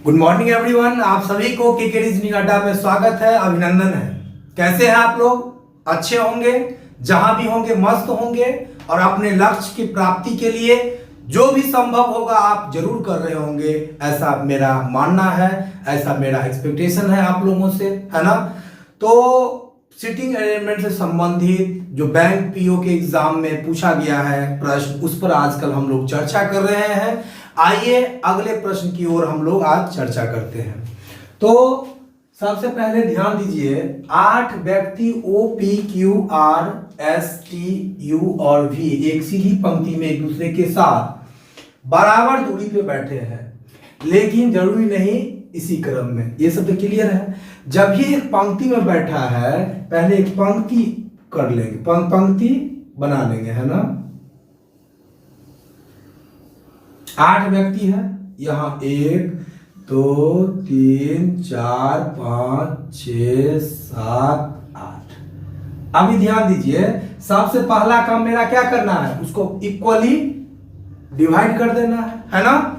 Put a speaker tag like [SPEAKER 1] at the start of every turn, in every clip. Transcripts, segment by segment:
[SPEAKER 1] Good morning everyone. आप सभी को के रीजनिंग अड्डा में स्वागत है, अभिनंदन है। कैसे हैं आप लोग? अच्छे होंगे, जहां भी होंगे मस्त होंगे और अपने लक्ष्य की प्राप्ति के लिए जो भी संभव होगा आप जरूर कर रहे होंगे, ऐसा मेरा मानना है, ऐसा मेरा एक्सपेक्टेशन है आप लोगों से, है ना। तो सिटिंग अरेंजमेंट से संबंधित जो बैंक पीओ के एग्जाम में पूछा गया है प्रश्न, उस पर आजकल हम लोग चर्चा कर रहे हैं। आइए अगले प्रश्न की ओर हम लोग आज चर्चा करते हैं। तो सबसे पहले ध्यान दीजिए, 8 व्यक्ति O P Q R S T U और वी एक सीधी पंक्ति में एक दूसरे के साथ बराबर दूरी पे बैठे हैं, लेकिन जरूरी नहीं इसी क्रम में। ये सब तो क्लियर है। जब ये एक पंक्ति में बैठा है, पहले एक पंक्ति कर लेंगे, पंक्ति बना लेंगे, है ना। 8 व्यक्ति है, यहां 1 2 3 4 5 6 7 8। अभी ध्यान दीजिए, सबसे पहला काम मेरा क्या करना है, उसको इक्वली डिवाइड कर देना है ना।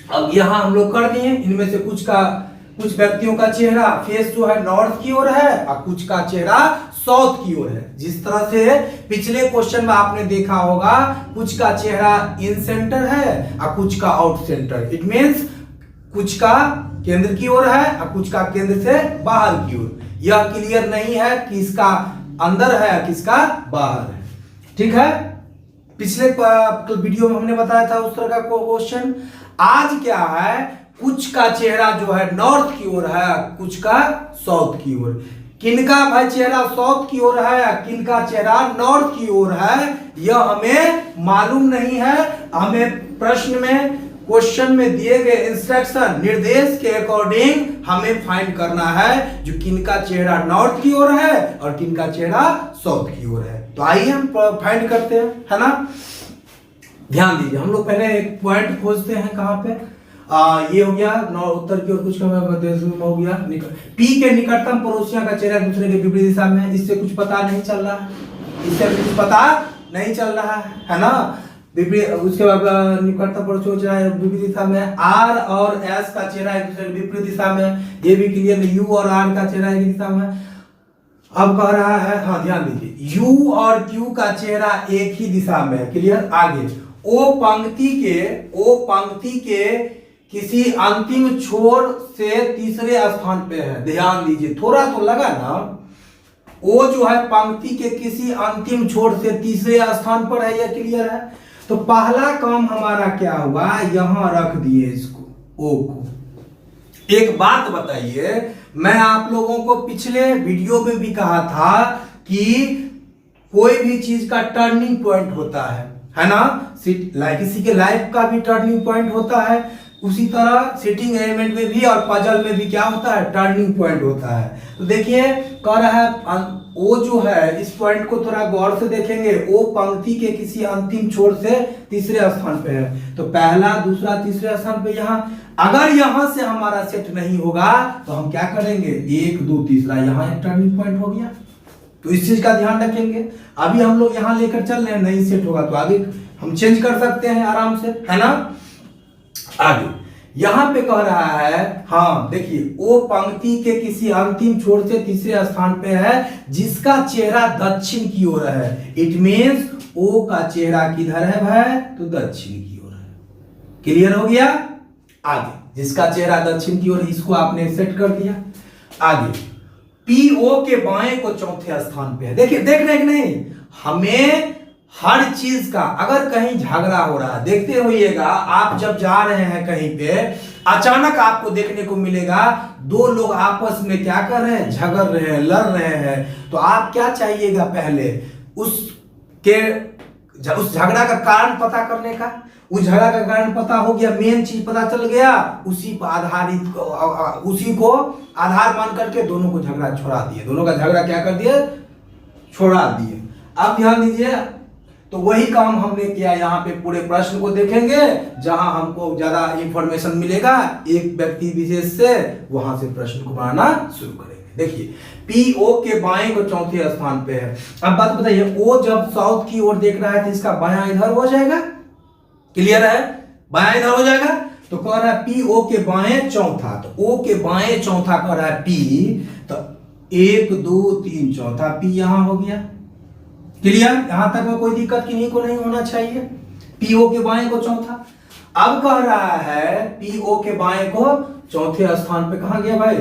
[SPEAKER 1] अब यहां हम लोग कर दिए। इनमें से कुछ व्यक्तियों का चेहरा फेस जो है नॉर्थ की ओर है और कुछ का चेहरा साउथ की ओर है। जिस तरह से पिछले क्वेश्चन में आपने देखा होगा, कुछ का चेहरा इन सेंटर है और कुछ का आउट सेंटर। इट मींस कुछ का केंद्र की ओर है और कुछ का केंद्र से बाहर की ओर। यह क्लियर नहीं है कि इसका अंदर है किसका बाहर है, ठीक है। पिछले वीडियो में हमने बताया था उस तरह का क्वेश्चन। आज क्या है, कुछ का चेहरा जो है नॉर्थ की ओर है, कुछ का साउथ की ओर। किनका भाई चेहरा साउथ की ओर है, किनका चेहरा नॉर्थ की ओर है, यह हमें मालूम नहीं है। हमें प्रश्न में क्वेश्चन में दिए गए इंस्ट्रक्शन निर्देश के अकॉर्डिंग हमें फाइंड करना है जो किनका चेहरा नॉर्थ की ओर है और किनका चेहरा साउथ की ओर है। तो आइए हम फाइंड करते हैं, है ना। ध्यान दीजिए, हम लोग पहले एक पॉइंट खोजते हैं। कहां पे ये हो गया उत्तर की ओर, कुछ का हो गया पी के निकटतम पड़ोसियों का चेहरा दूसरे के विपरीत दिशा में है। इससे कुछ पता नहीं चल रहा है, इससे कुछ पता नहीं चल रहा है ना। उसके बाद निकटतम पड़ोसियों का चेहरा विपरीत दिशा में, आर और एस का चेहरा एक दूसरे के विपरीत दिशा में, ये भी क्लियर। यू और आर का चेहरा एक दिशा में। अब कह रहा है, हाँ ध्यान दीजिए, यू और क्यू का चेहरा एक ही दिशा में है, क्लियर। आगे ओ पंक्ति के किसी अंतिम छोर से तीसरे स्थान पे है। ध्यान दीजिए, थोड़ा तो लगा ना, ओ जो है पंक्ति के किसी अंतिम छोर से तीसरे स्थान पर है, यह क्लियर है। तो पहला काम हमारा क्या हुआ, यहां रख दिए इसको, ओ को। एक बात बताइए, मैं आप लोगों को पिछले वीडियो में भी कहा था कि कोई भी चीज का टर्निंग पॉइंट होता है ना। किसी के लाइफ का भी टर्निंग पॉइंट होता है, उसी तरह सिटिंग अरेंजमेंट में भी और पजल में भी क्या होता है, टर्निंग पॉइंट होता है। तो देखिए, कह रहा है ओ जो है, इस पॉइंट को थोड़ा गौर से देखेंगे, ओ पंक्ति के किसी अंतिम छोर से तीसरे स्थान पे है। तो पहला दूसरा तीसरे स्थान पे यहां। अगर यहां से हमारा सेट नहीं होगा तो हम क्या करेंगे, 1 2 तीसरा, यहां एक टर्निंग पॉइंट हो गया। तो इस चीज का ध्यान रखेंगे। अभी हम लोग यहां लेकर चल रहे हैं, नहीं सेट होगा तो आगे हम चेंज कर सकते हैं आराम से, है ना। आगे यहां पे कह रहा है, हाँ देखिए, ओ पंक्ति के किसी अंतिम छोर से तीसरे स्थान पे है जिसका चेहरा दक्षिण की ओर है। इट मींस ओ का चेहरा किधर है भाई, तो दक्षिण की ओर है। क्लियर हो गया। आगे जिसका चेहरा दक्षिण की ओर, इसको आपने सेट कर दिया। आगे पीओ के बाएं को चौथे स्थान पे है। देखिए, देख रहे कि नहीं, हमें हर चीज का, अगर कहीं झगड़ा हो रहा है, देखते होइएगा आप जब जा रहे हैं कहीं पे, अचानक आपको देखने को मिलेगा 2 लोग आपस में क्या कर रहे हैं, झगड़ रहे हैं, लड़ रहे हैं। तो आप क्या चाहिएगा, पहले उस झगड़ा का कारण पता करने का। उस झगड़ा का कारण पता हो गया, मेन चीज पता चल गया, उसी पर आधारित उसी को आधार मान करके दोनों को झगड़ा छोड़ा दिए, दोनों का झगड़ा क्या कर दिए, छोड़ा दिए। अब ध्यान दीजिए, तो वही काम हमने किया। यहाँ पे पूरे प्रश्न को देखेंगे, जहां हमको ज्यादा इंफॉर्मेशन मिलेगा एक व्यक्ति विशेष से, वहां से प्रश्न को बनाना शुरू करेंगे। देखिए, पीओ के बाएं को चौथे स्थान पे है। अब बात बताइए, ओ जब साउथ की ओर देख रहा है तो इसका बायां इधर हो जाएगा, क्लियर है, बायां इधर हो जाएगा। तो कह रहा है पी ओ के बाएं चौथा, तो ओ के बाएं चौथा कह रहा है पी, तो 1 2 3 चौथा पी यहां हो गया। क्लियर? यहां तक में कोई दिक्कत किन्हीं को नहीं होना चाहिए। पीओ के बाएं को चौथा। अब कह रहा है पीओ के बाएं को चौथे स्थान पे कहां गया भाई?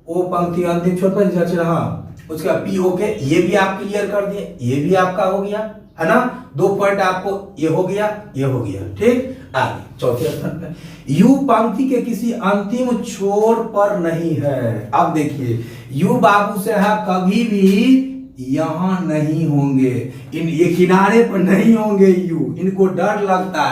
[SPEAKER 1] ओ पंक्ति अंतिम छोर पर जच रहा, उसका पीओ के, ये भी आप क्लियर कर दिए, ये भी आपका हो गया, है ना? 2 पॉइंट आपको, ये हो गया, ये हो गया, ठीक। आगे चौथे स्थान पे यू पंक्ति के किसी अंतिम छोर पर नहीं है। अब देखिए यू बाबू साहब कभी भी यहां नहीं होंगे, इन ये किनारे पर नहीं होंगे यू, इनको डर लगता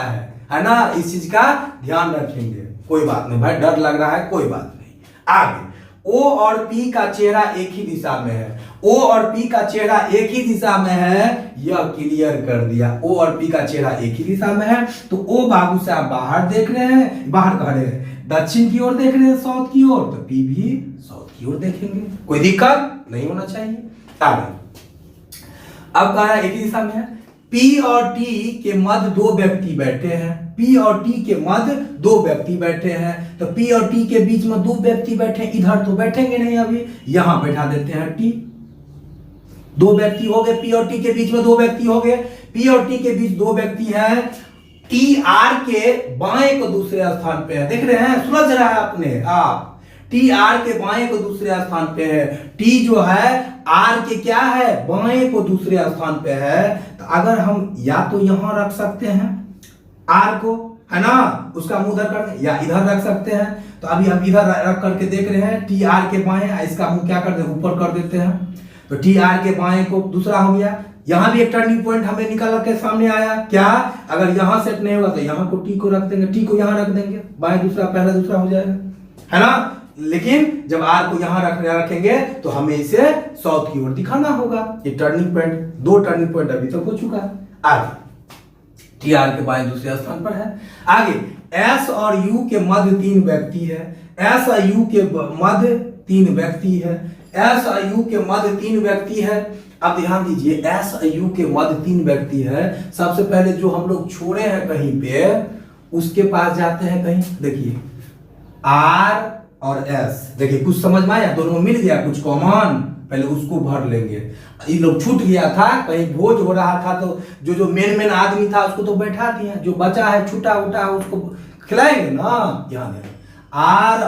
[SPEAKER 1] है ना? इस चीज का ध्यान रखेंगे। कोई बात नहीं भाई, डर लग रहा है, कोई बात नहीं। आगे ओ और पी का चेहरा एक ही दिशा में है, ओ और पी का चेहरा एक ही दिशा में है, यह क्लियर कर दिया। ओ और पी का चेहरा एक ही दिशा में है, तो ओ बाबू साहब बाहर देख रहे हैं, बाहर कह रहे हैं, दक्षिण की ओर देख रहे हैं, साउथ की ओर, तो पी भी साउथ की ओर देखेंगे, कोई दिक्कत नहीं होना चाहिए। आगे अब कह रहा है एक ही दिशा में है, पी और टी के मध्य 2 व्यक्ति बैठे हैं, पी और टी के मध्य 2 व्यक्ति बैठे हैं, तो पी और टी के बीच में 2 व्यक्ति बैठे, इधर तो बैठेंगे नहीं, अभी यहां बैठा देते हैं टी। 2 व्यक्ति हो गए, पी और टी के बीच में 2 व्यक्ति हो गए, पी और टी के बीच 2 व्यक्ति हैं, टी आर के बाएं को दूसरे स्थान पे है, देख रहे हैं, सुलझ रहा है अपने आप, टी आर के बाएं को दूसरे स्थान पे है, टी जो है आर के क्या है, बाएं को दूसरे स्थान पे है, तो अगर हम या तो यहां रख सकते हैं आर को, है ना, उसका मुंह इधर कर, या इधर रख सकते हैं, तो अभी हम इधर रख करके देख रहे हैं, टी आर के बाएं, इसका मुंह क्या करते हैं, ऊपर कर देते हैं, तो टी आर के बाएं को दूसरा हो गया। यहां भी एक टर्निंग पॉइंट हमें निकल के सामने आया, क्या? अगर यहां सेट नहीं होगा तो यहां को टी को रख देंगे, टी को यहां रख देंगे, बाएं दूसरा पहला दूसरा हो जाएगा, है ना? लेकिन जब आर को यहां रखेंगे तो हमें इसे साउथ की ओर दिखाना होगा। ये टर्निंग पॉइंट, 2 टर्निंग पॉइंट अभी तक हो चुका है। आगे टी आर के बाएं दूसरे स्थान पर है। आगे एस और यू के मध्य 3 व्यक्ति है, एस और यू के मध्य 3 व्यक्ति है, एस और यू के मध्य 3 व्यक्ति है। अब ध्यान दीजिए, एस और यू के मध्य 3 व्यक्ति है। सबसे पहले जो हम लोग छोड़े हैं कहीं पे, उसके पास जाते हैं कहीं, देखिए आर और एस, देखिए कुछ समझ में आया, दोनों मिल गया, कुछ कॉमन, पहले उसको भर लेंगे। ये लोग छूट गया था, कहीं भोज हो रहा था, तो जो मेन आदमी था उसको तो बैठा दिया, जो बचा है छूटा उठा उसको खिलाएंगे ना। ध्यान देना, आर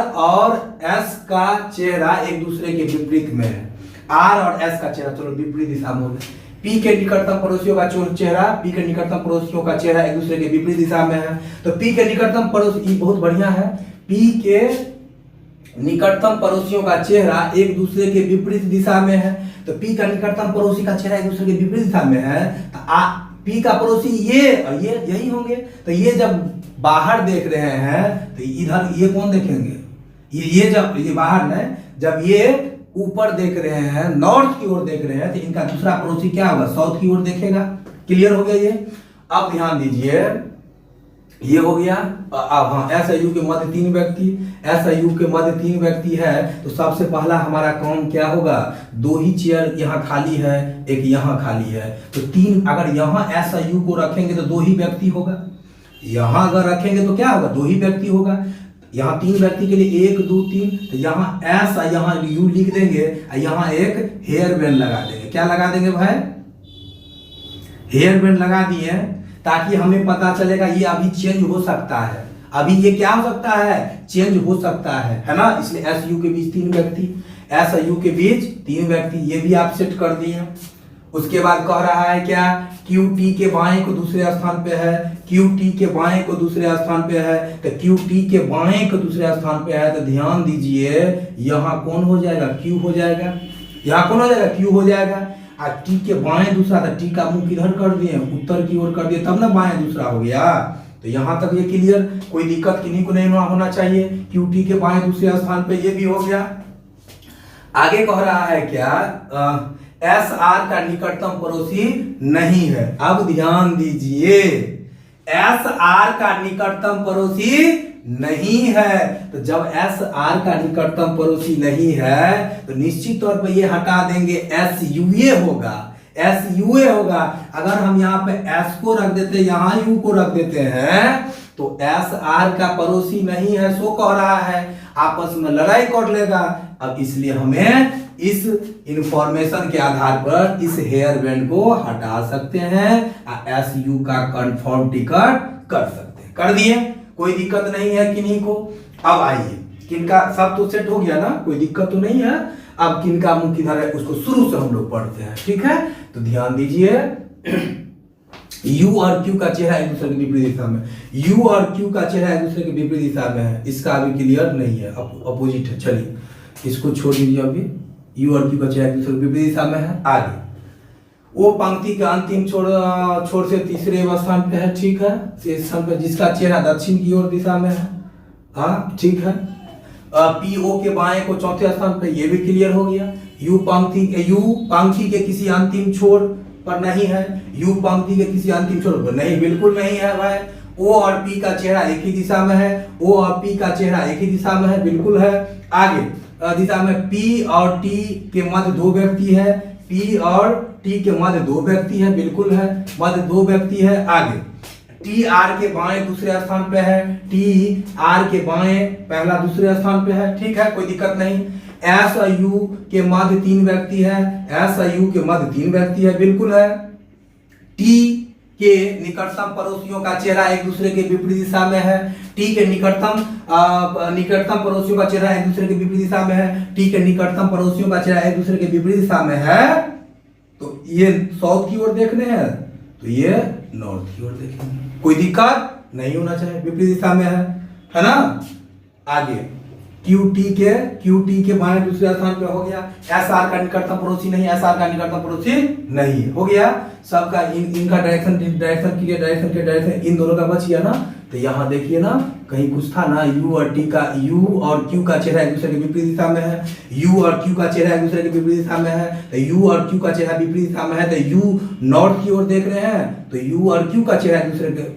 [SPEAKER 1] और एस का चेहरा एक दूसरे के विपरीत में है, आर और एस का चेहरा, चलो विपरीत दिशा में हो गया। पी के निकटतम पड़ोसियों का चेहरा, पी के निकटतम पड़ोसियों का चेहरा एक दूसरे के विपरीत दिशा में है, तो पी के निकटतम पड़ोसी, बहुत बढ़िया है, पी के निकटतम पड़ोसियों का चेहरा एक दूसरे के विपरीत दिशा में है, तो पी का निकटतम पड़ोसी का चेहरा एक दूसरे के विपरीत दिशा में है, तो पी का पड़ोसी ये और ये यही होंगे, तो ये जब बाहर देख रहे हैं तो इधर ये कौन देखेंगे, ये जब ये बाहर न, जब ये ऊपर देख रहे हैं, नॉर्थ की ओर देख रहे हैं, तो इनका दूसरा पड़ोसी क्या होगा, साउथ की ओर देखेगा। क्लियर हो गया ये? अब ध्यान दीजिए, ये हो गया। अब हाँ, एस यू के मध्य 3 व्यक्ति, एस यू के मध्य 3 व्यक्ति है, तो सबसे पहला हमारा काम क्या होगा, 2 ही चेयर यहाँ खाली है, एक यहाँ खाली है, तो 3, अगर यहाँ एस यू को रखेंगे तो 2 ही व्यक्ति होगा, यहाँ अगर रखेंगे तो क्या होगा, 2 ही व्यक्ति होगा। यहाँ 3 व्यक्ति के लिए 1 2 3, तो यहाँ एस यहाँ यू लिख देंगे, यहाँ एक हेयर बैंड लगा देंगे। क्या लगा देंगे भाई, हेयर बैंड लगा दिए, ताकि हमें पता चलेगा ये अभी चेंज हो सकता है, अभी ये क्या हो सकता है, चेंज हो सकता है ना। इसलिए एस यू के बीच 3 व्यक्ति, एस यू के बीच 3 व्यक्ति, ये भी आप सेट कर दिए। उसके बाद कह रहा है क्या, क्यू टी के बाएं को दूसरे स्थान पे है, क्यू टी के बाएं को दूसरे स्थान पे है, तो क्यू टी के बाएं को दूसरे स्थान पे है, तो ध्यान दीजिए यहाँ कौन हो जाएगा, क्यू हो जाएगा, यहाँ कौन हो जाएगा, क्यू हो जाएगा। और टी के बाएं दूसरा, तो टी का मुंह किधर कर दिए, उत्तर की ओर कर दिए, तब ना बाएं दूसरा हो गया। तो यहाँ तक ये क्लियर, कोई दिक्कत किन्हीं को नहीं होना चाहिए। क्यू टी के बाएं दूसरे स्थान पे ये भी हो गया। आगे कह रहा है क्या, एस आर का निकटतम पड़ोसी नहीं है। अब ध्यान दीजिए, एस आर का निकटतम पड़ोसी नहीं है, तो जब एस आर का निकटतम पड़ोसी नहीं है तो निश्चित तौर पर ये हटा देंगे, एस यू ए होगा, एस यू ए होगा। अगर हम यहाँ पे एस को रख देते, यहाँ यू को रख देते हैं, तो एस आर का पड़ोसी नहीं है, सो कह रहा है, आपस में लड़ाई कर लेगा। अब इसलिए हमें इस इंफॉर्मेशन के आधार पर इस हेयर बैंड को हटा सकते हैं, एस यू का कंफर्म टिकट कर सकते हैं। कर दिए, कोई दिक्कत नहीं है किन्हीं को। अब आइए, किनका सब तो सेट हो गया ना, कोई दिक्कत तो नहीं है। अब किनका मुंह किधर है उसको शुरू से हम लोग पढ़ते हैं, ठीक है। तो ध्यान दीजिए, U और Q का चेहरा एक दूसरे के विपरीत दिशा में, U और Q का चेहरा एक दूसरे के विपरीत दिशा में है, इसका अभी क्लियर नहीं है, अपोजिट है। चलिए इसको छोड़ दीजिए, अभी U और Q का चेहरा एक दूसरे के विपरीत दिशा में है। आगे, वो पंक्ति के अंतिम छोर से तीसरे स्थान पे है, ठीक है, स्थान पे जिसका चेहरा दक्षिण की ओर दिशा में है, हाँ ठीक है। पी ओ के बाएं को चौथे स्थान पे, ये भी क्लियर हो गया। यू पंक्ति के किसी अंतिम छोर पर नहीं है, यू पंक्ति के किसी अंतिम छोर पर नहीं, बिल्कुल नहीं है भाई। ओ और पी का चेहरा एक ही दिशा में है, ओ और पी का चेहरा एक ही दिशा में है, बिल्कुल है। आगे दिशा में पी और टी के मध्य दो व्यक्ति है, पी और टी के मध्य दो व्यक्ति है, बिल्कुल है, मध्य दो व्यक्ति है। आगे टी आर के बाएं दूसरे स्थान पे है, टी आर के बाएं पहला दूसरे स्थान पे है, ठीक है, कोई दिक्कत नहीं। एस और यू के मध्य तीन व्यक्ति है, एस और यू के मध्य तीन व्यक्ति है, बिल्कुल है। टी के निकटतम पड़ोसियों का चेहरा एक दूसरे के विपरीत दिशा में है, टी के निकटतम पड़ोसियों का चेहरा एक दूसरे के विपरीत दिशा में है, टी के निकटतम पड़ोसियों का चेहरा एक दूसरे के विपरीत दिशा में है। तो ये साउथ की ओर देखने हैं, तो ये नॉर्थ की ओर देखेंगे, कोई दिक्कत नहीं होना चाहिए, विपरीत दिशा में है ना। आगे क्यू टी के बाएं दूसरे स्थान पे हो गया। एस आर का निकटतम पड़ोसी नहीं, एस आर का निकटतम पड़ोसी नहीं, हो गया सबका। इनका डायरेक्शन इन दोनों का बच गया ना। तो यहाँ देखिए ना, कहीं कुछ था ना, यू और क्यू का चेहरा एक दूसरे के विपरीत दिशा में है, यू और क्यू का चेहरा एक दूसरे के विपरीत दिशा में है। तो यू और क्यू का चेहरा विपरीत दिशा में है, तो यू नॉर्थ की ओर देख रहे हैं, तो यू और क्यू का चेहरा एक दूसरे के,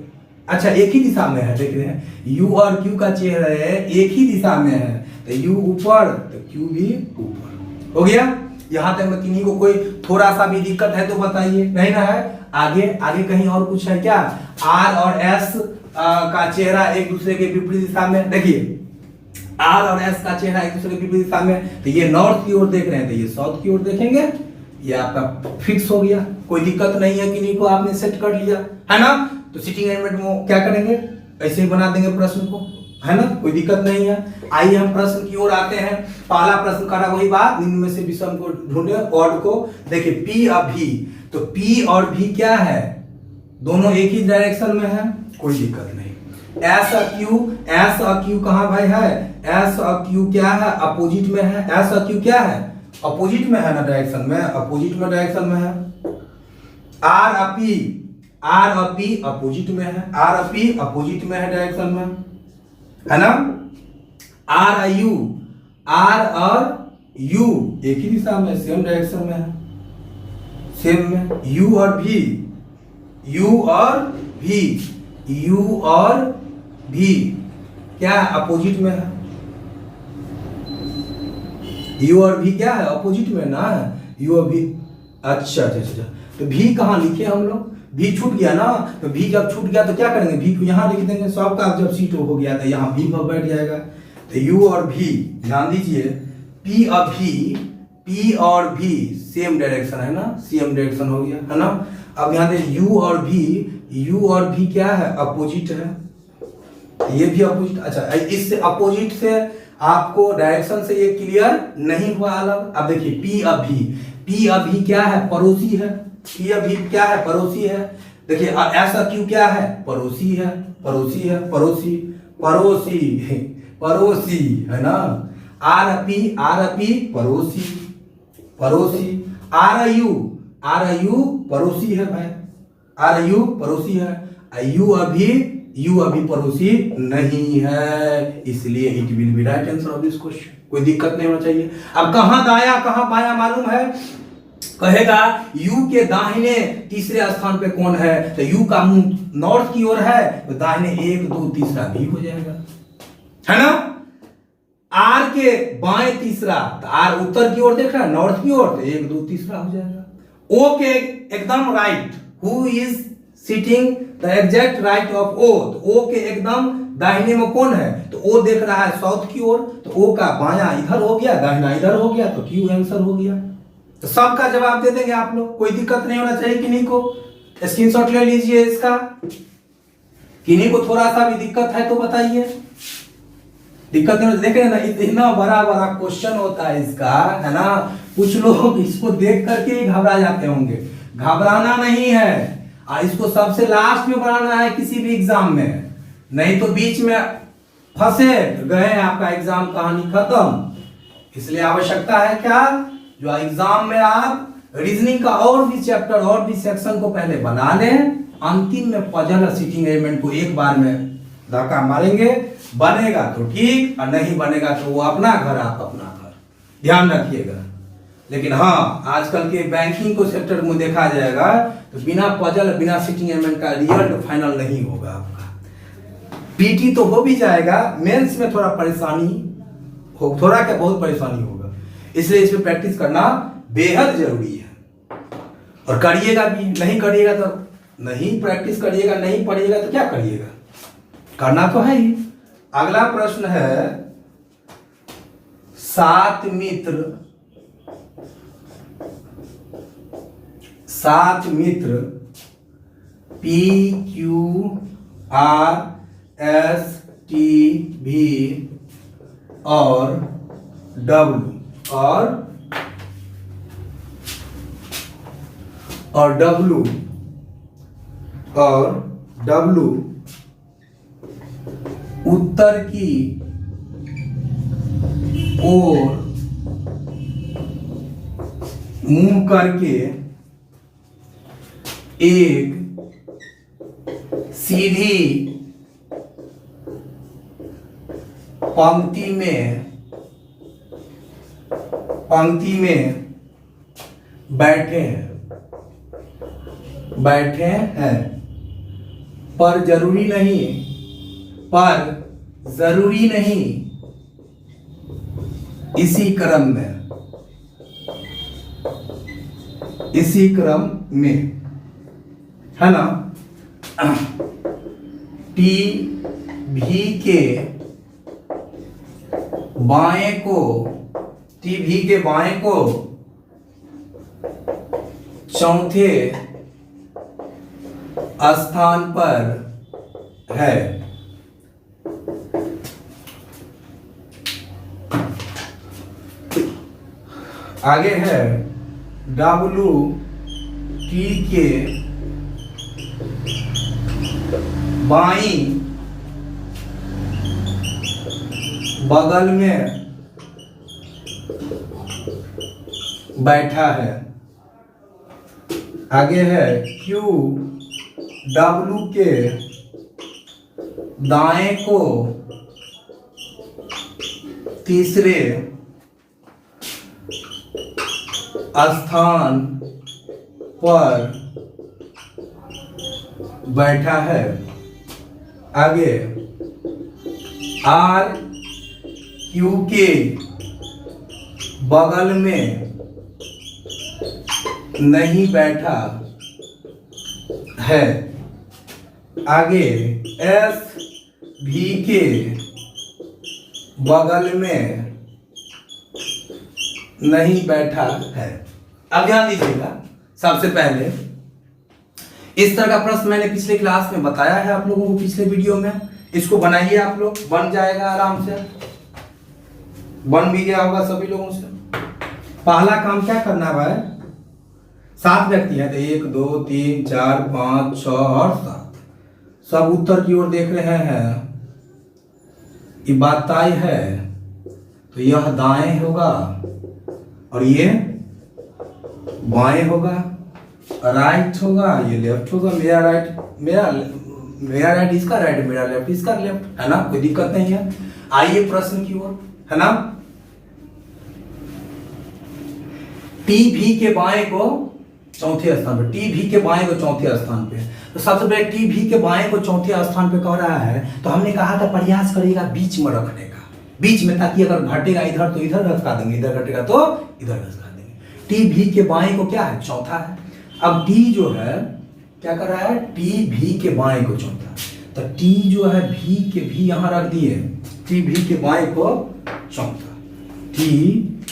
[SPEAKER 1] अच्छा एक ही दिशा में है, देख रहे हैं, यू और क्यू का चेहरा एक ही दिशा में है, तो यू ऊपर तो क्यू भी ऊपर, हो गया। यहाँ तक में किन्हीं को कोई थोड़ा सा भी दिक्कत है तो बताइए, नहीं ना है। आगे कहीं और कुछ है क्या? आर और एस का चेहरा एक दूसरे के विपरीत दिशा में, देखिए आर और एस का चेहरा एक दूसरे के विपरीत दिशा में, तो ये नॉर्थ की ओर देख रहे हैं, तो ये साउथ की ओर देखेंगे, ये आपका फिक्स हो गया, कोई दिक्कत नहीं है, किन्हीं को आपने सेट कर लिया है ना। तो सिटिंग अरेंजमेंट में क्या करेंगे, ऐसे ही बना देंगे प्रश्न को, है ना, कोई दिक्कत नहीं है। आइए हम प्रश्न की ओर आते हैं। पहला प्रश्न करा वही बात, निम्न में से विषम को ढूंढे, ऑड को। देखिए पी और भी, तो पी और भी क्या है, दोनों एक ही डायरेक्शन में है, कोई दिक्कत नहीं। एस और क्यू कहाँ भाई है, एस और क्यू क्या है, अपोजिट में है। एस और क्यू क्या है, अपोजिट में है ना, डायरेक्शन में, अपोजिट में डायरेक्शन में है। आर और पी अपोजिट में है, आर और पी अपोजिट में है डायरेक्शन में, है ना। आर और यू एक ही दिशा में, सेम डायरेक्शन में है, सेम में। यू और भी क्या है, अपोजिट में है। यू और भी क्या है, अपोजिट में ना है, यू और भी। अच्छा, तो भी कहाँ लिखे हम लोग, भी छूट गया ना, तो भी जब छूट गया तो क्या करेंगे, भी को यहाँ लिख देंगे, सबका जब सीट हो गया तो यहाँ भी पर बैठ जाएगा। तो यू और भी, ध्यान दीजिए, पी और भी सेम डायरेक्शन है ना, सेम डायरेक्शन हो गया, है ना। अब यहाँ देखिए यू और भी क्या है, अपोजिट है, ये भी अपोजिट। अच्छा, इससे अपोजिट से आपको डायरेक्शन से ये क्लियर नहीं हुआ अलग। अब देखिए पी अभी क्या है, पड़ोसी है, पी अभी क्या है, पड़ोसी है। देखिए ऐसा क्यू क्या है, पड़ोसी है, पड़ोसी है ना। आर पी पड़ोसी। आर यू पड़ोसी है भाई, आर यू पड़ोसी है, यू अभी पड़ोसी नहीं है, इसलिए it will be right answer of this question, कोई दिक्कत नहीं होना चाहिए। अब कहां दाया कहां बाया मालूम है, कहेगा यू के दाहिने तीसरे स्थान पे कौन है, तो यू का मुंह नॉर्थ की ओर है, तो दाहिने 1 2 तीसरा भी हो जाएगा, है ना। आर के बाएं तीसरा, तो आर उत्तर की ओर देख रहा है, नॉर्थ की ओर, तो 1 2 तीसरा हो जाएगा। ओ के एकदम right, who is sitting the exact right of O, तो ओ के एकदम दाहिने में कौन है, तो ओ देख रहा है साउथ की ओर, तो ओ का बायां इधर हो गया, दाहिना इधर हो गया, तो क्यू आंसर हो गया। तो सबका जवाब दे देंगे आप लोग, कोई दिक्कत नहीं होना चाहिए किन्हीं को। स्क्रीनशॉट ले लीजिए इसका, किन्हीं को थोड़ा सा भी दिक्कत है तो बताइए। दिक्कत नहीं, देख ना इतना बड़ा बड़ा क्वेश्चन होता है इसका, है ना, कुछ लोग इसको देख करके ही घबरा जाते होंगे। घबराना नहीं है, इसको सबसे लास्ट में बनाना है किसी भी एग्जाम में, नहीं तो बीच में फंसे गए आपका एग्जाम कहानी खत्म। इसलिए आवश्यकता है क्या, जो एग्जाम में आप रीजनिंग का और भी चैप्टर और भी सेक्शन को पहले बना लें, अंतिम में पजल और सिटिंग एलिमेंट को एक बार में धक्का मारेंगे, बनेगा तो ठीक, और नहीं बनेगा तो वो अपना घर आप अपना घर, ध्यान रखिएगा। लेकिन हाँ, आजकल के बैंकिंग को सेक्टर में देखा जाएगा तो बिना पजल बिना सिटिंग एलिमेंट का रिजल्ट फाइनल नहीं होगा आपका। पीटी तो हो भी जाएगा, मेंस में थोड़ा परेशानी हो, थोड़ा क्या बहुत परेशानी होगा, इसलिए इसमें प्रैक्टिस करना बेहद जरूरी है। और करिएगा भी, नहीं करिएगा तो नहीं, प्रैक्टिस करिएगा, नहीं पढ़िएगा तो क्या करिएगा, करना तो है ही। अगला प्रश्न है, 7 मित्र P Q R S T V और W उत्तर की ओर मुंह करके एक सीधी पंक्ति में बैठे हैं, पर जरूरी नहीं इसी क्रम में, है ना। टी भी के बाएं को चौथे स्थान पर है। आगे है W T के बाईं बगल में बैठा है। आगे है Q W के दाएं को तीसरे स्थान पर बैठा है। आगे R Q के बगल में नहीं बैठा है। आगे S V के बगल में नहीं बैठा है। अब ध्यान दीजिएगा, सबसे पहले इस तरह का प्रश्न मैंने पिछले क्लास में बताया है आप लोगों को, पिछले वीडियो में। इसको बनाइए आप लोग, बन जाएगा आराम से, बन भी गया होगा सभी लोगों से। पहला काम क्या करना है, 7 व्यक्ति हैं, तो 1 2 3 4 5 6 और 7, सब उत्तर की ओर देख रहे हैं। ये बात तय है, तो यह दाएं होगा और ये बाएं होगा, राइट होगा, ये लेफ्ट होगा। मेरा राइट इसका राइट, मेरा लेफ्ट इसका लेफ्ट, है ना, कोई दिक्कत नहीं है। आइए प्रश्न की ओर, है ना। टी भी के बाएं को चौथे स्थान पे, टी भी के बाएं को चौथे स्थान पे, तो सबसे पहले टी भी के बाएं को चौथे स्थान पे कह रहा है, तो हमने कहा था प्रयास करेगा बीच में रखने का, बीच में, ताकि अगर घटेगा इधर तो इधर घसका देंगे, इधर घटेगा तो इधर घसका देंगे। टी भी के बाएं को क्या है, चौथा है, अब टी जो है क्या कर रहा है, टी भी के बाएं को चुनता है, तो टी जो है भी के भी यहां रख दिए, टी भी के बाएं को चौथा, टी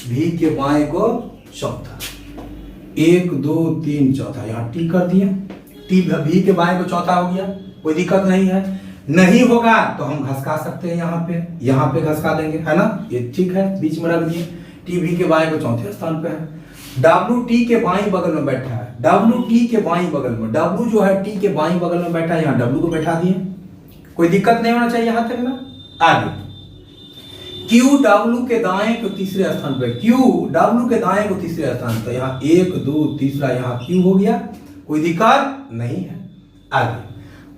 [SPEAKER 1] भी के बाएं को चौथा, 1 2 3 चौथा, यहाँ टी कर दिए, टी भी के बाएं को चौथा हो गया, कोई दिक्कत नहीं है। नहीं होगा तो हम घसका सकते हैं, यहाँ पे घसका देंगे, है ना, ये ठीक है, बीच में रख दिए, टी भी के बाएं को चौथे स्थान पे है। डब्ल्यू टी के बाईं बगल में बैठा है, डब्ल्यू टी के बाईं बगल में, डब्ल्यू जो है टी के बाईं बगल में बैठा है, यहाँ डब्ल्यू को बैठा दिए, कोई दिक्कत नहीं होना चाहिए यहां तक में। आगे क्यू डब्ल्यू के दाएं को तीसरे स्थान पे, क्यू डब्ल्यू के दाएं को तीसरे स्थान पे, यहाँ 1 2 तीसरा यहाँ क्यू हो गया, कोई दिक्कत नहीं है। आगे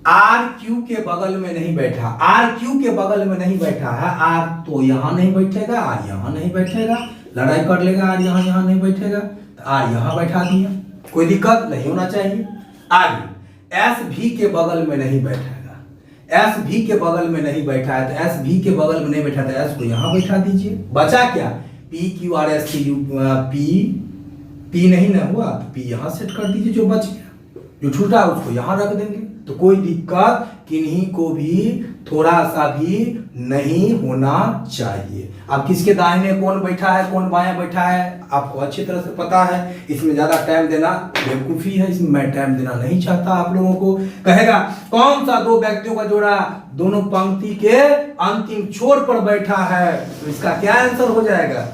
[SPEAKER 1] आर क्यू के बगल में नहीं बैठा, आर क्यू के बगल में नहीं बैठा है, आर तो यहां नहीं बैठेगा, आर यहां नहीं बैठेगा, लड़ाई कर लेगा, आर यहां नहीं बैठेगा, तो आर यहां बैठा दिया, कोई दिक्कत नहीं होना चाहिए। आगे एस भी के बगल में नहीं बैठेगा, एस भी के बगल में नहीं बैठा है, तो एस भी के बगल में नहीं बैठा, तो एस को यहां बैठा दीजिए, बचा क्या, P Q R S T you, P नहीं ना हुआ तो पी यहां सेट कर दीजिए, जो बच गया, जो छूटा उसको यहां रख देंगे, तो कोई दिक्कत किन्हीं को भी थोड़ा सा भी नहीं होना चाहिए। अब किसके दाहिने कौन बैठा है, कौन बाएं बैठा है, आपको अच्छी तरह से पता है, इसमें ज्यादा टाइम देना बेवकूफी है, इसमें मैं टाइम देना नहीं चाहता आप लोगों को। कहेगा कौन सा दो व्यक्तियों का जोड़ा दोनों पंक्ति के अंतिम छोर पर बैठा है, तो इसका क्या आंसर हो जाएगा,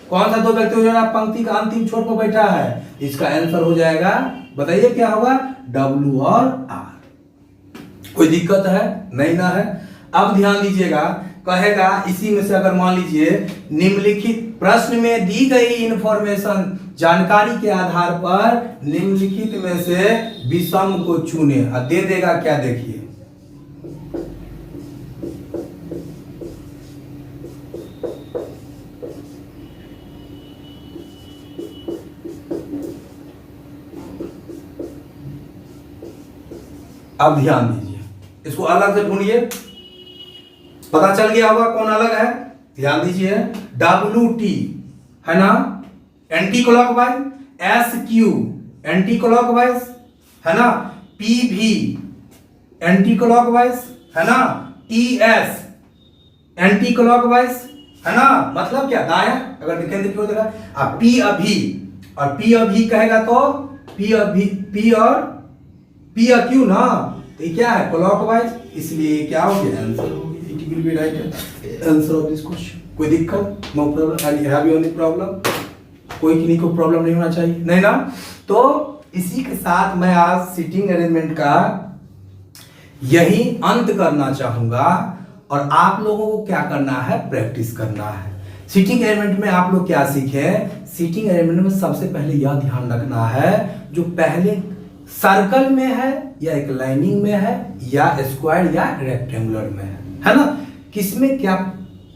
[SPEAKER 1] कौन सा दो व्यक्तियों का जोड़ा पंक्ति का अंतिम छोर पर बैठा है, इसका आंसर हो जाएगा, बताइए क्या होगा, डब्ल्यू और आर। कोई दिक्कत है नहीं ना है। अब ध्यान दीजिएगा, कहेगा इसी में से अगर मान लीजिए निम्नलिखित प्रश्न में दी गई इंफॉर्मेशन जानकारी के आधार पर निम्नलिखित में से विषम को चुने, और दे देगा क्या, देखिए अब ध्यान दीजिए, इसको अलग से ढूंढिए, पता चल गया होगा कौन अलग है, ध्यान दीजिए, डब्ल्यू टी है ना anti clockwise, S Q anti clockwise है ना, पी भी एंटी क्लॉकवाइज है ना, टी एस एंटी क्लॉकवाइज है ना, मतलब क्या, दाया अगर देखेंगे क्यों देगा, अब पी अभी, और पी अभी कहेगा तो पी अभी, पी और पी क्यू ना, तो ये क्या है क्लॉकवाइज, इसलिए क्या हो गया, आंसर हो गया, it will be right answer of this question. कोई दिक्कत, no problem, and have you any problem, कोई किसी को प्रॉब्लम नहीं होना चाहिए, नहीं ना। तो इसी के साथ मैं आज सीटिंग अरेंजमेंट का यही अंत करना चाहूंगा, और आप लोगों को क्या करना है, प्रैक्टिस करना है। सीटिंग अरेंजमेंट में आप लोग क्या सीखे, सीटिंग अरेंजमेंट में सबसे पहले यह ध्यान रखना है, जो पहले सर्कल में है या एक लाइनिंग में है या स्क्वायर या रेक्टेंगुलर में है ना, किसमें क्या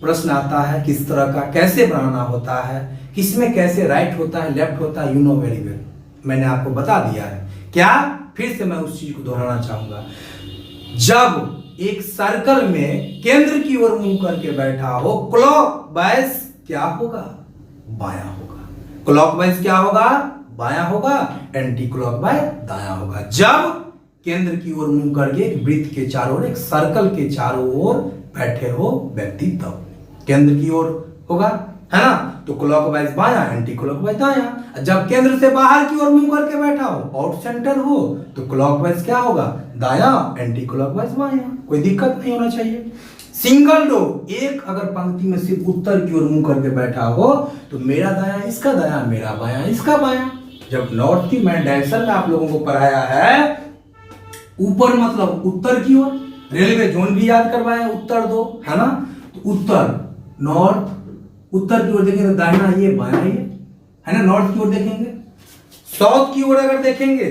[SPEAKER 1] प्रश्न आता है, किस तरह का कैसे बनाना होता है, किसमें कैसे राइट होता है लेफ्ट होता है, यू नो वेरी वेल, मैंने आपको बता दिया है। क्या, फिर से मैं उस चीज को दोहराना चाहूंगा, जब एक सर्कल में केंद्र की ओर मुंह करके बैठा हो, क्लॉकवाइज क्या होगा, बायां होगा, क्लॉकवाइज क्या होगा, बायां होगा, एंटी क्लॉकवाइज दायां होगा। जब केंद्र की ओर मुंह करके एक वृत्त के चारों ओर, एक सर्कल के चारों ओर बैठे हो व्यक्ति, तब केंद्र की ओर होगा, है ना, तो क्लॉकवाइज बायां, एंटी क्लॉकवाइज दायां। जब केंद्र से बाहर की ओर मुंह करके बैठा हो, आउट सेंटर हो, तो क्लॉकवाइज क्या होगा, दायां, एंटी क्लॉकवाइज बायां, कोई दिक्कत नहीं होना चाहिए। सिंगल रो, एक अगर पंक्ति में सिर्फ उत्तर की ओर मुंह करके बैठा हो, तो मेरा दायां इसका दायां, मेरा बायां इसका बायां। जब नॉर्थ की मैंने डायरेक्शन में आप लोगों को पढ़ाया है, ऊपर मतलब उत्तर की ओर, रेलवे जोन भी याद करवाया, उत्तर दो है ना, तो उत्तर नॉर्थ, उत्तर की ओर देखेंगे तो दाहिना ये बायां ये है ना, नॉर्थ की ओर देखेंगे। साउथ की ओर अगर देखेंगे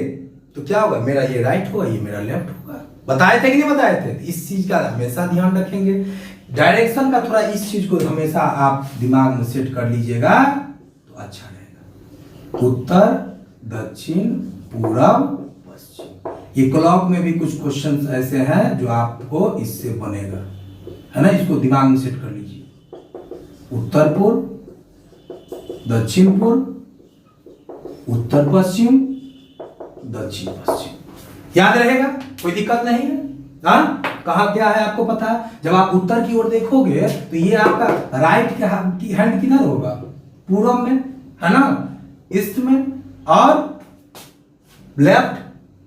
[SPEAKER 1] तो क्या होगा, मेरा ये राइट होगा, ये मेरा लेफ्ट होगा। बताए थे कि नहीं बताए थे, इस चीज का हमेशा ध्यान रखेंगे, डायरेक्शन का थोड़ा इस चीज को हमेशा आप दिमाग में सेट कर लीजिएगा तो अच्छा रहेगा। उत्तर, दक्षिण, पूरब, पश्चिम, ये क्लॉक में भी कुछ क्वेश्चंस ऐसे हैं जो आपको इससे बनेगा, है ना, इसको दिमाग में सेट कर लीजिए। उत्तर पूर्व, दक्षिण पूर्व, उत्तर पश्चिम, दक्षिण पश्चिम। याद रहेगा, कोई दिक्कत नहीं है। हाँ, कहा क्या है आपको पता है? जब आप उत्तर की ओर देखोगे तो ये आपका राइट की हैंड किधर होगा? पूरब में, है ना, ईस्ट में, और लेफ्ट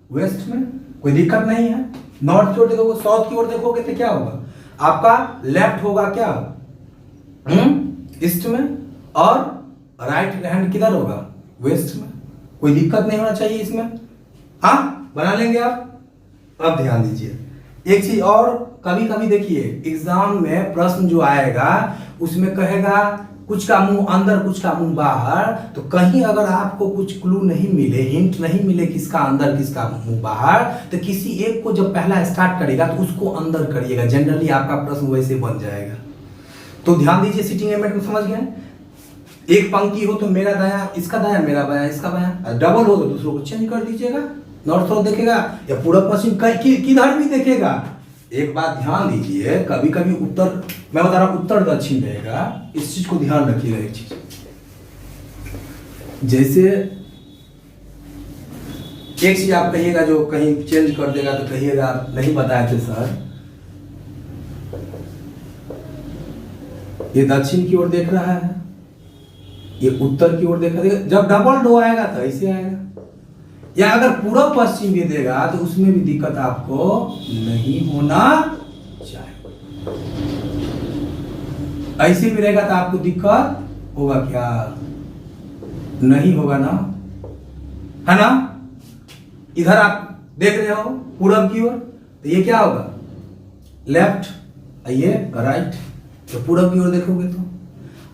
[SPEAKER 1] वेस्ट में। कोई दिक्कत नहीं है। नॉर्थ की ओर देखोगे, साउथ की ओर देखोगे तो क्या होगा? आपका लेफ्ट होगा क्या? ईस्ट में, और राइट हैंड किधर होगा? वेस्ट में। कोई दिक्कत नहीं होना चाहिए इसमें। हाँ, बना लेंगे आप। अब ध्यान दीजिए एक चीज और, कभी कभी देखिए एग्जाम में प्रश्न जो आएगा उसमें कहेगा कुछ का मुंह अंदर कुछ का मुंह बाहर। तो कहीं अगर आपको कुछ क्लू नहीं मिले, हिंट नहीं मिले किसका अंदर किसका मुंह बाहर, तो किसी एक को जब पहला स्टार्ट करेगा तो उसको अंदर करिएगा। जनरली आपका प्रश्न वैसे बन जाएगा। तो ध्यान दीजिए, सिटिंग अरेंजमेंट में समझ गए? एक पंक्ति हो तो मेरा दाया, इसका दाया, मेरा बाया, इसका बाया। डबल हो तो दूसरों को चेंज कर दीजिएगा। नॉर्थ साउथ देखेगा या पूरब पश्चिम किधर भी देखेगा। एक बात ध्यान दीजिए, कभी कभी उत्तर, मैं बता रहा हूं उत्तर दक्षिण रहेगा, इस चीज को ध्यान रखिएगा। एक चीज, जैसे एक चीज आप कहिएगा जो कहीं चेंज कर देगा तो कहिएगा नहीं बताए थे सर। ये दक्षिण की ओर देख रहा है, ये उत्तर की ओर देख रहा है। जब डबल डो आएगा तो ऐसे आएगा, या अगर पूरब पश्चिम भी देगा तो उसमें भी दिक्कत आपको नहीं होना चाहिए। ऐसे भी रहेगा तो आपको दिक्कत होगा क्या? नहीं होगा ना, है ना? इधर आप देख रहे हो पूरब की ओर, तो ये क्या होगा? लेफ्ट, ये राइट। तो पूरब की ओर देखोगे तो,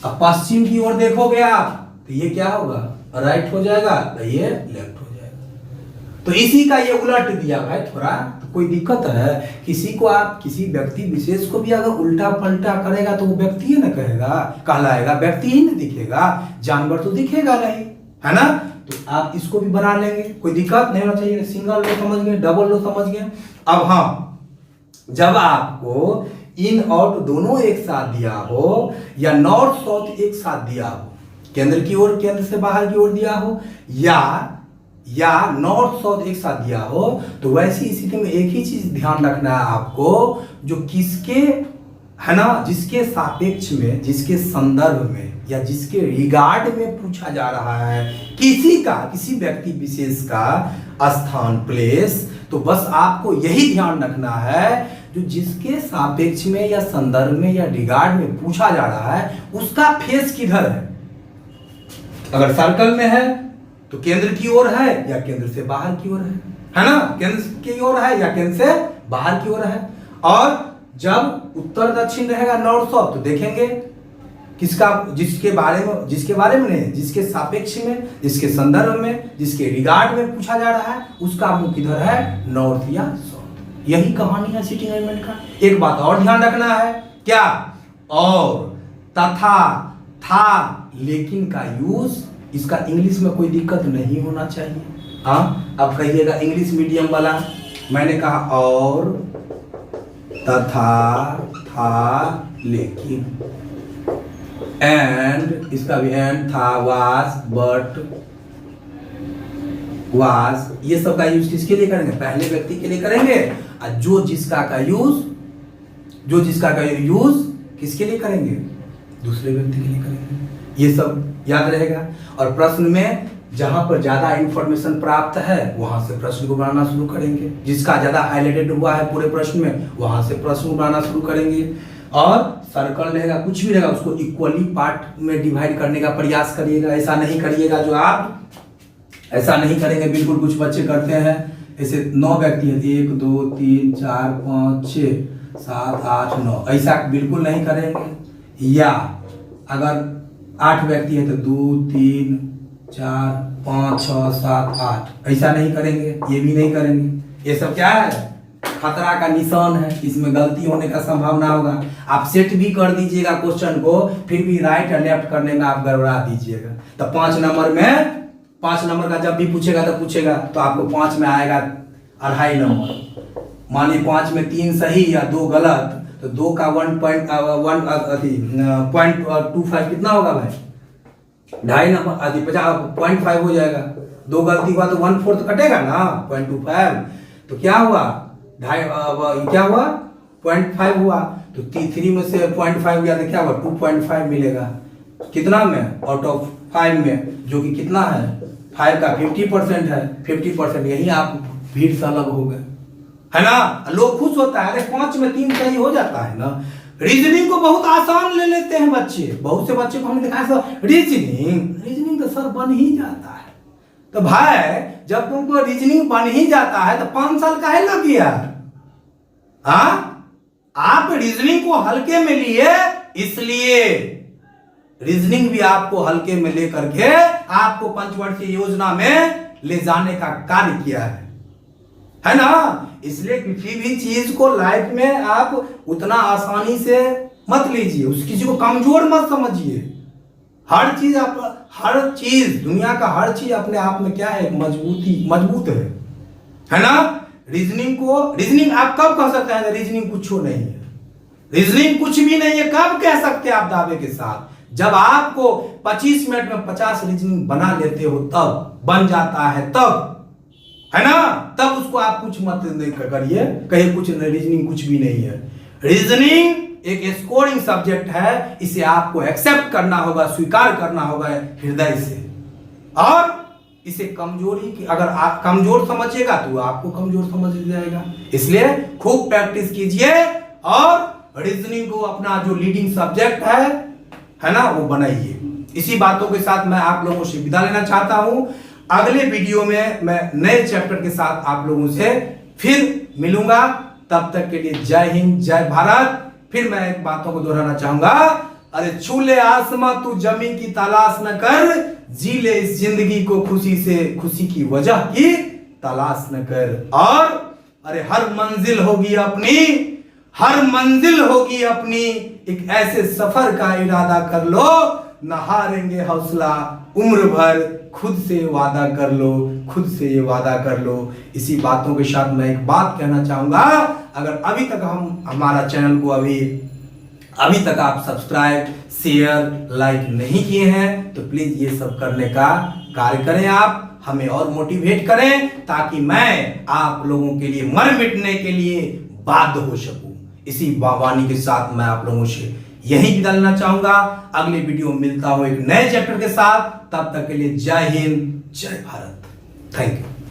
[SPEAKER 1] अब पश्चिम की ओर देखोगे आप तो ये क्या होगा? राइट हो जाएगा, तो ये लेफ्ट हो जाएगा। तो इसी का ये उलट दिया भाई थोड़ा। तो कोई दिक्कत है? किसी को आप किसी व्यक्ति विशेष को भी अगर उल्टा पलटा करेगा तो वो व्यक्ति ही ना कहेगा, कहलाएगा, व्यक्ति ही नहीं दिखेगा, जानवर तो दिखेगा नहीं, है ना? तो आप इसको भी बना लेंगे, कोई दिक्कत नहीं होना चाहिए। सिंगल रो समझ गए, डबल रो समझ गए। अब हाँ, जब आपको इन आउट दोनों एक साथ दिया हो, या नॉर्थ साउथ एक साथ दिया हो, केंद्र की ओर केंद्र से बाहर की ओर दिया हो, या नॉर्थ साउथ एक साथ दिया हो, तो वैसी स्थिति में एक ही चीज ध्यान रखना है आपको, जो किसके, है ना, जिसके सापेक्ष में, जिसके संदर्भ में या जिसके रिगार्ड में पूछा जा रहा है किसी व्यक्ति विशेष का स्थान, प्लेस, तो बस आपको यही ध्यान रखना है, जो जिसके सापेक्ष में या संदर्भ में या रिगार्ड में पूछा जा रहा है उसका फेस किधर है। अगर सर्कल में है तो केंद्र की ओर है या केंद्र से बाहर की ओर है ना? केंद्र की ओर है या केंद्र से बाहर की ओर है। और जब उत्तर दक्षिण रहेगा, नॉर्थ साउथ, तो देखेंगे किसका, जिसके बारे में नहीं, जिसके सापेक्ष में, जिसके संदर्भ में, जिसके रिगार्ड में पूछा जा रहा है उसका मुंह किधर है? नॉर्थ या साउथ। यही कहानी है सिटिंग अरेंजमेंट का। एक बात और ध्यान रखना है, क्या? और, तथा, था, लेकिन का यूज, इसका इंग्लिश में कोई दिक्कत नहीं होना चाहिए। हाँ, अब कहिएगा इंग्लिश मीडियम वाला, मैंने कहा और, तथा, था, लेकिन, एंड, इसका भी एंड, था, वाज, बट, वाज, ये सब का यूज किसके लिए करेंगे? पहले व्यक्ति के लिए करेंगे। और जो जिसका का यूज किसके लिए करेंगे? दूसरे व्यक्ति के लिए करेंगे। ये सब याद रहेगा। और प्रश्न में जहां पर ज्यादा इंफॉर्मेशन प्राप्त है वहां से प्रश्न को बनाना शुरू करेंगे। जिसका ज्यादा हाईलाइटेड हुआ है पूरे प्रश्न में वहां से प्रश्न को बनाना शुरू करेंगे। और सर्कल रहेगा, कुछ भी रहेगा, उसको इक्वली पार्ट में डिवाइड करने का प्रयास करिएगा। ऐसा नहीं करिएगा, जो आप ऐसा नहीं करेंगे, बिल्कुल कुछ बच्चे करते हैं ऐसे। 9 व्यक्ति हैं, 1 2 3 4 5 6 7 8 9, ऐसा बिल्कुल नहीं करेंगे। या अगर 8 व्यक्ति हैं तो 2 3 4 5 6 7 8, ऐसा नहीं करेंगे, ये भी नहीं करेंगे। ये सब क्या है? खतरा का निशान है, इसमें गलती होने का संभावना होगा। आप सेट भी कर दीजिएगा क्वेश्चन को, फिर भी राइट और लेफ्ट करने में आप गड़बड़ा दीजिएगा। तो 5 नंबर का जब भी पूछेगा तो आपको 5 में आएगा 2.5 नंबर। मानिए 5 में 3 सही या 2 गलत, तो 2 का 0.25 कितना होगा भाई? 2.5 नंबर, 0.5 हो जाएगा। 2 गलती हुआ तो 1/4 कटेगा ना 0.25, तो क्या हुआ क्या हुआ 0.5 हुआ, तो 3 में से 0.5 गया तो क्या हुआ 2.5 मिलेगा कितना में आउट ऑफ 5 में, जो कि कितना है 5 का 50% है, 50% यही आप भीड़ से अलग हो गए, है ना। लोग खुश होता है, अरे 5 में 3 सही हो जाता है ना। रीजनिंग को बहुत आसान ले लेते हैं बच्चे, बहुत से बच्चे को हमने देखा है सर रीजनिंग तो सर बन ही जाता है। तो भाई जब तुमको रीजनिंग बन ही जाता है तो 5 साल काहे लग गया? आप रीजनिंग को हल्के में लिए, इसलिए रीजनिंग भी आपको हल्के में लेकर के आपको पंचवर्षीय योजना में ले जाने का कार्य किया है ना। इसलिए किसी भी चीज को लाइफ में आप उतना आसानी से मत लीजिए, उस किसी को कमजोर मत समझिए। हर चीज दुनिया का हर चीज अपने आप में क्या है, मजबूत है ना। रीजनिंग आप कब कह सकते हैं रीजनिंग कुछ नहीं है, रीजनिंग कुछ भी नहीं है, कब कह सकते हैं आप दावे के साथ? जब आपको 25 मिनट में 50 रीजनिंग बना लेते हो, तब बन जाता है, तब, है ना। तब उसको आप कुछ मत करिए, कहीं कुछ नहीं, रीजनिंग कुछ भी नहीं है। रीजनिंग एक स्कोरिंग सब्जेक्ट है, इसे आपको एक्सेप्ट करना होगा, स्वीकार करना होगा हृदय से, और इसे कमजोरी की अगर आप कमजोर समझिएगा तो आपको कमजोर समझ जाएगा। इसलिए खूब प्रैक्टिस कीजिए और रीजनिंग को अपना जो लीडिंग सब्जेक्ट है ना, वो बनाइए। इसी बातों के साथ मैं आप लोगों से विदा लेना चाहता हूं। अगले वीडियो में मैं नए चैप्टर के साथ आप लोगों से फिर मिलूंगा। तब तक के लिए जय हिंद, जय भारत। फिर मैं एक बातों को दोहराना चाहूंगा, अरे छू ले आसमां तू जमीन की तलाश न कर, जी ले इस जिंदगी को खुशी से, खुशी की वजह की तलाश न कर। और अरे हर मंजिल होगी अपनी, एक ऐसे सफर का इरादा कर लो, न हारेंगे हौसला उम्र भर, खुद से वादा कर लो, खुद से ये वादा कर लो। इसी बातों के साथ मैं एक बात कहना चाहूंगा, अगर अभी तक हमारा चैनल को अभी तक आप सब्सक्राइब, शेयर, लाइक नहीं किए हैं तो प्लीज ये सब करने का कार्य करें, आप हमें और मोटिवेट करें, ताकि मैं आप लोगों के लिए मर मिटने के लिए बाध्य हो सकूं। इसी वाणी के साथ मैं आप लोगों से यही विदा लेना चाहूंगा। अगले वीडियो में मिलता हूं एक नए चैप्टर के साथ। तब तक के लिए जय हिंद, जय भारत। Thank you.